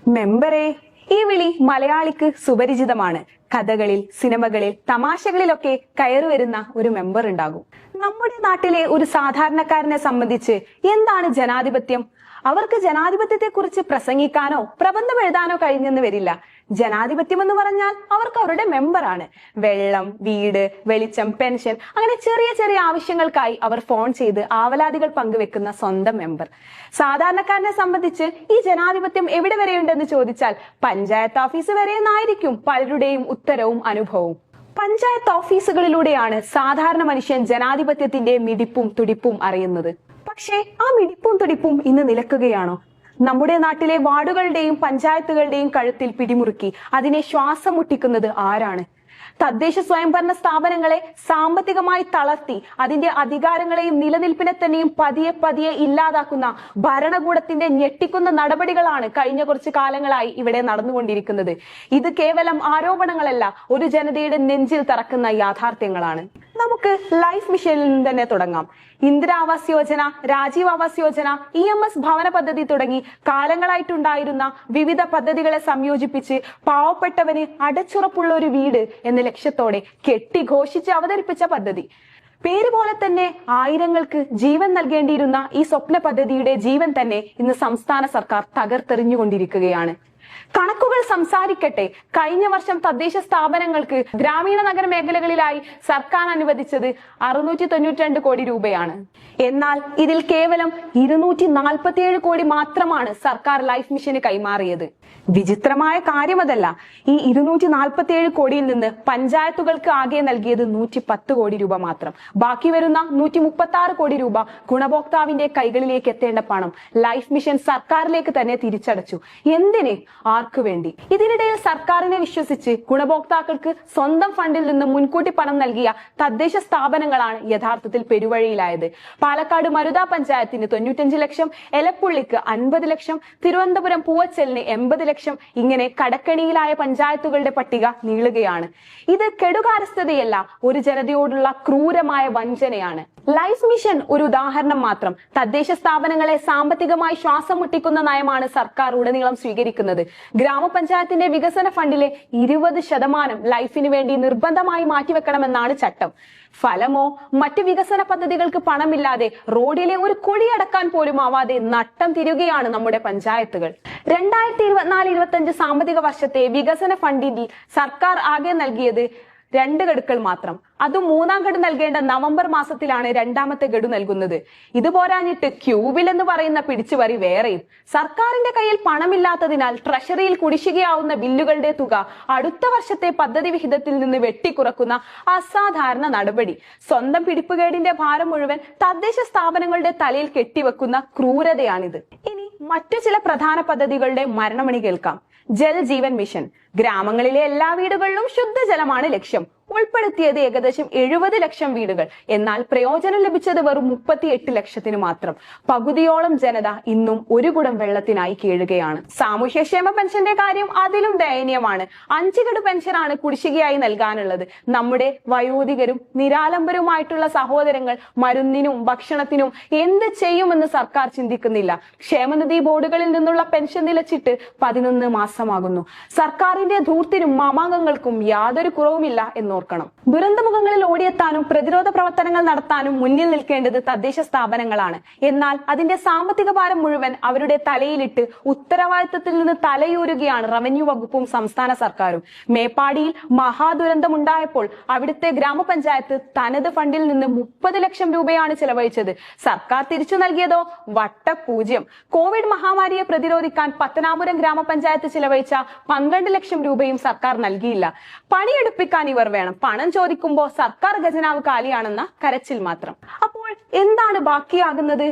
മെമ്പറേ, ഈ വിളി മലയാളിക്ക് സുപരിചിതമാണ്. കഥകളിൽ, സിനിമകളിൽ, തമാശകളിലൊക്കെ കയറിവരുന്ന ഒരു മെമ്പർ ഉണ്ടാകും. നമ്മുടെ നാട്ടിലെ ഒരു സാധാരണക്കാരനെ സംബന്ധിച്ച് എന്താണ് ജനാധിപത്യം? അവർക്ക് ജനാധിപത്യത്തെ കുറിച്ച് പ്രസംഗിക്കാനോ പ്രബന്ധം എഴുതാനോ കഴിഞ്ഞെന്ന് വരില്ല. ജനാധിപത്യം എന്ന് പറഞ്ഞാൽ അവർക്ക് അവരുടെ മെമ്പറാണ്. വെള്ളം, വീട്, വെളിച്ചം, പെൻഷൻ, അങ്ങനെ ചെറിയ ചെറിയ ആവശ്യങ്ങൾക്കായി അവർ ഫോൺ ചെയ്ത് ആവലാതികൾ പങ്കുവെക്കുന്ന സ്വന്തം മെമ്പർ. സാധാരണക്കാരനെ സംബന്ധിച്ച് ഈ ജനാധിപത്യം എവിടെ വരെയുണ്ടെന്ന് ചോദിച്ചാൽ പഞ്ചായത്ത് ഓഫീസ് വരെയെന്നായിരിക്കും പലരുടെയും ഉത്തരവും അനുഭവവും. പഞ്ചായത്ത് ഓഫീസുകളിലൂടെയാണ് സാധാരണ മനുഷ്യൻ ജനാധിപത്യത്തിന്റെ മിടിപ്പും തുടിപ്പും അറിയുന്നത്. പക്ഷേ ആ മിടിപ്പും തുടിപ്പും ഇന്ന് നിലക്കുകയാണോ? നമ്മുടെ നാട്ടിലെ വാർഡുകളുടെയും പഞ്ചായത്തുകളുടെയും കഴുത്തിൽ പിടിമുറുക്കി അതിനെ ശ്വാസം മുട്ടിക്കുന്നത് ആരാണ്? തദ്ദേശ സ്വയംഭരണ സ്ഥാപനങ്ങളെ സാമ്പത്തികമായി തളർത്തി അതിന്റെ അധികാരങ്ങളെയും നിലനിൽപ്പിനെ തന്നെയും പതിയെ പതിയെ ഇല്ലാതാക്കുന്ന ഭരണകൂടത്തിന്റെ ഞെട്ടിക്കുന്ന നടപടികളാണ് കഴിഞ്ഞ കുറച്ചു കാലങ്ങളായി ഇവിടെ നടന്നുകൊണ്ടിരിക്കുന്നത്. ഇത് കേവലം ആരോപണങ്ങളല്ല, ഒരു ജനതയുടെ നെഞ്ചിൽ തറക്കുന്ന യാഥാർത്ഥ്യങ്ങളാണ്. നമുക്ക് ലൈഫ് മിഷനിൽ നിന്ന് തന്നെ തുടങ്ങാം. ഇന്ദിരാ ആവാസ് യോജന, രാജീവ് ആവാസ് യോജന, EMS ഭവന പദ്ധതി തുടങ്ങി കാലങ്ങളായിട്ടുണ്ടായിരുന്ന വിവിധ പദ്ധതികളെ സംയോജിപ്പിച്ച് പാവപ്പെട്ടവന് അടച്ചുറപ്പുള്ള ഒരു വീട് എന്ന ലക്ഷ്യത്തോടെ കെട്ടിഘോഷിച്ച് അവതരിപ്പിച്ച പദ്ധതി. പേര് പോലെ തന്നെ ആയിരങ്ങൾക്ക് ജീവൻ നൽകേണ്ടിയിരുന്ന ഈ സ്വപ്ന പദ്ധതിയുടെ ജീവൻ തന്നെ ഇന്ന് സംസ്ഥാന സർക്കാർ തകർത്തെറിഞ്ഞുകൊണ്ടിരിക്കുകയാണ്. കണക്കുകൾ സംസാരിക്കട്ടെ. കഴിഞ്ഞ വർഷം തദ്ദേശ സ്ഥാപനങ്ങൾക്ക് ഗ്രാമീണ നഗര മേഖലകളിലായി സർക്കാർ അനുവദിച്ചത് 692 കോടി രൂപയാണ്. എന്നാൽ ഇതിൽ കേവലം 247 കോടി മാത്രമാണ് സർക്കാർ ലൈഫ് മിഷന് കൈമാറിയത്. വിചിത്രമായ കാര്യമതല്ല, ഈ 247 കോടിയിൽ നിന്ന് പഞ്ചായത്തുകൾക്ക് ആകെ നൽകിയത് 110 കോടി രൂപ മാത്രം. ബാക്കി വരുന്ന 136 കോടി രൂപ ഗുണഭോക്താവിന്റെ കൈകളിലേക്ക് എത്തേണ്ട പണം ലൈഫ് മിഷൻ സർക്കാരിലേക്ക് തന്നെ തിരിച്ചടച്ചു. എന്തിന്? ആർക്കു വേണ്ടി? ഇതിനിടയിൽ സർക്കാരിനെ വിശ്വസിച്ച് ഗുണഭോക്താക്കൾക്ക് സ്വന്തം ഫണ്ടിൽ നിന്ന് മുൻകൂട്ടി പണം നൽകിയ തദ്ദേശ സ്ഥാപനങ്ങളാണ് യഥാർത്ഥത്തിൽ പെരുവഴിയിലായത്. പാലക്കാട് മരുത പഞ്ചായത്തിന് 95 ലക്ഷം, എലപ്പുള്ളിക്ക് 50 ലക്ഷം, തിരുവനന്തപുരം പൂവച്ചലിന് 80 ലക്ഷം, ഇങ്ങനെ കടക്കണിയിലായ പഞ്ചായത്തുകളുടെ പട്ടിക നീളുകയാണ്. ഇത് കെടുകാര്യസ്ഥതയല്ല, ഒരു ജനതയോടുള്ള ക്രൂരമായ വഞ്ചനയാണ്. ലൈഫ് മിഷൻ ഒരു ഉദാഹരണം മാത്രം. തദ്ദേശ സ്ഥാപനങ്ങളെ സാമ്പത്തികമായി ശ്വാസം മുട്ടിക്കുന്ന നയമാണ് സർക്കാർ ഉടനീളം സ്വീകരിക്കുന്നത്. ഗ്രാമപഞ്ചായത്തിന്റെ വികസന ഫണ്ടിലെ 20% ലൈഫിന് വേണ്ടി നിർബന്ധമായി മാറ്റിവെക്കണമെന്നാണ് ചട്ടം. ഫലമോ മറ്റ് വികസന പദ്ധതികൾക്ക് പണമില്ലാതെ റോഡിലെ ഒരു കുഴിയടക്കാൻ പോലും ആവാതെ നട്ടം തിരിയുകയാണ് നമ്മുടെ പഞ്ചായത്തുകൾ. 2024-25 സാമ്പത്തിക വർഷത്തെ വികസന ഫണ്ടിൽ സർക്കാർ ആകെ നൽകിയത് 2 ഗഡുക്കൾ മാത്രം. അതും 3-ാം ഗഡു നൽകേണ്ട നവംബർ മാസത്തിലാണ് 2ാമത്തെ ഗഡു നൽകുന്നത്. ഇത് പോരാഞ്ഞിട്ട് ക്യൂബിൽ എന്ന് പറയുന്ന പിടിച്ചുപറി വേറെയും. സർക്കാരിന്റെ കയ്യിൽ പണമില്ലാത്തതിനാൽ ട്രഷറിയിൽ കുടിശ്ശികയാവുന്ന ബില്ലുകളുടെ തുക അടുത്ത വർഷത്തെ പദ്ധതി വിഹിതത്തിൽ നിന്ന് വെട്ടിക്കുറക്കുന്ന അസാധാരണ നടപടി. സ്വന്തം പിടിപ്പുകേടിന്റെ ഭാരം മുഴുവൻ തദ്ദേശ സ്ഥാപനങ്ങളുടെ തലയിൽ കെട്ടിവെക്കുന്ന ക്രൂരതയാണിത്. ഇനി മറ്റു ചില പ്രധാന പദ്ധതികളുടെ മരണമണി കേൾക്കാം. ജൽ ജീവൻ മിഷൻ. ഗ്രാമങ്ങളിലെ എല്ലാ വീടുകളിലും ശുദ്ധജലമാണ് ലക്ഷ്യം. ഉൾപ്പെടുത്തിയത് ഏകദേശം 70 ലക്ഷം വീടുകൾ. എന്നാൽ പ്രയോജനം ലഭിച്ചത് വെറും 38 ലക്ഷത്തിന് മാത്രം. പകുതിയോളം ജനത ഇന്നും ഒരു കുടം വെള്ളത്തിനായി കീഴുകയാണ്. സാമൂഹ്യക്ഷേമ പെൻഷന്റെ കാര്യം അതിലും ദയനീയമാണ്. 5 ഗഡു പെൻഷനാണ് കുടിശ്ശികയായി നൽകാനുള്ളത്. നമ്മുടെ വയോധികരും നിരാലംബരുമായിട്ടുള്ള സഹോദരങ്ങൾ മരുന്നിനും ഭക്ഷണത്തിനും എന്ത് ചെയ്യുമെന്ന് സർക്കാർ ചിന്തിക്കുന്നില്ല. ക്ഷേമനിധി ബോർഡുകളിൽ നിന്നുള്ള പെൻഷൻ നിലച്ചിട്ട് 11 മാസമാകുന്നു. സർക്കാരിന്റെ ധൂർത്തിനും മാമാങ്കങ്ങൾക്കും യാതൊരു കുറവുമില്ല എന്നോർക്കണം. ദുരന്തമുഖങ്ങളിൽ ഓടിയെത്താനും പ്രതിരോധ പ്രവർത്തനങ്ങൾ നടത്താനും മുന്നിൽ നിൽക്കേണ്ടത് തദ്ദേശ സ്ഥാപനങ്ങളാണ്. എന്നാൽ അതിന്റെ സാമ്പത്തിക ഭാരം മുഴുവൻ അവരുടെ തലയിലിട്ട് ഉത്തരവാദിത്തത്തിൽ നിന്ന് തലയൂരുകയാണ് റവന്യൂ വകുപ്പും സംസ്ഥാന സർക്കാരും. മേപ്പാടിയിൽ മഹാദുരന്തമുണ്ടായപ്പോൾ അവിടുത്തെ ഗ്രാമപഞ്ചായത്ത് തനത് ഫണ്ടിൽ നിന്ന് 30 ലക്ഷം രൂപയാണ് ചെലവഴിച്ചത്. സർക്കാർ തിരിച്ചു നൽകിയതോ വട്ടപൂജ്യം. കോവിഡ് മഹാമാരിയെ പ്രതിരോധിക്കാൻ പത്തനാപുരം ഗ്രാമപഞ്ചായത്ത് ചിലവഴിച്ച 12 ലക്ഷം രൂപയും സർക്കാർ നൽകിയില്ല. പണിയെടുപ്പിക്കാൻ ഇവർ വേണം. പണം ചോദിക്കുമ്പോൾ സർക്കാർ ഖജനാവ് കാലിയാണെന്ന കരച്ചിൽ മാത്രം. അപ്പോൾ എന്താണ് ബാക്കിയാകുന്നത്?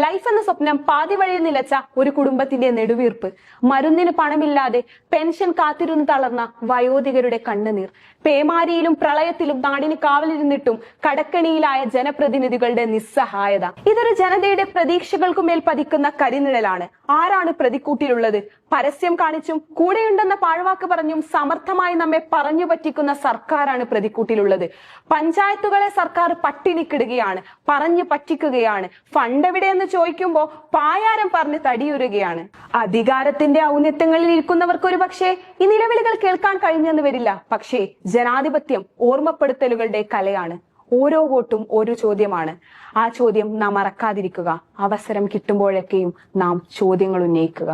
ലൈഫ് എന്ന സ്വപ്നം പാതി വഴിയിൽ നിലച്ച ഒരു കുടുംബത്തിന്റെ നെടുവീർപ്പ്. മരുന്നിന് പണമില്ലാതെ പെൻഷൻ കാത്തിരുന്ന് തളർന്ന വയോധികരുടെ കണ്ണുനീർ. പേമാരിയിലും പ്രളയത്തിലും നാടിന് കാവലിരുന്നിട്ടും കടക്കണിയിലായ ജനപ്രതിനിധികളുടെ നിസ്സഹായത. ഇതൊരു ജനതയുടെ പ്രതീക്ഷകൾക്കുമേൽ പതിക്കുന്ന കരിനിഴലാണ്. ആരാണ് പ്രതിക്കൂട്ടിലുള്ളത്? പരസ്യം കാണിച്ചും കൂടെയുണ്ടെന്ന പാഴ്വാക്ക് പറഞ്ഞും സമർത്ഥമായി നമ്മെ പറഞ്ഞു പറ്റിക്കുന്ന സർക്കാരാണ് പ്രതിക്കൂട്ടിലുള്ളത്. പഞ്ചായത്തുകളെ സർക്കാർ പട്ടിണിക്കിടുകയാണ്, പറഞ്ഞു പറ്റിക്കുകയാണ്. ഫണ്ട് എവിടെയെന്ന് ചോദിക്കുമ്പോ പായാരം പറഞ്ഞ് തടിയുരുകയാണ്. അധികാരത്തിന്റെ ഔന്നത്യങ്ങളിൽ ഇരിക്കുന്നവർക്ക് ഒരു പക്ഷേ ഈ നിലവിളികൾ കേൾക്കാൻ കഴിഞ്ഞെന്ന് വരില്ല. പക്ഷേ ജനാധിപത്യം ഓർമ്മപ്പെടുത്തലുകളുടെ കലയാണ്. ഓരോ വോട്ടും ഒരു ചോദ്യമാണ്. ആ ചോദ്യം നാം മറക്കാതിരിക്കുക. അവസരം കിട്ടുമ്പോഴൊക്കെയും നാം ചോദ്യങ്ങൾ ഉന്നയിക്കുക.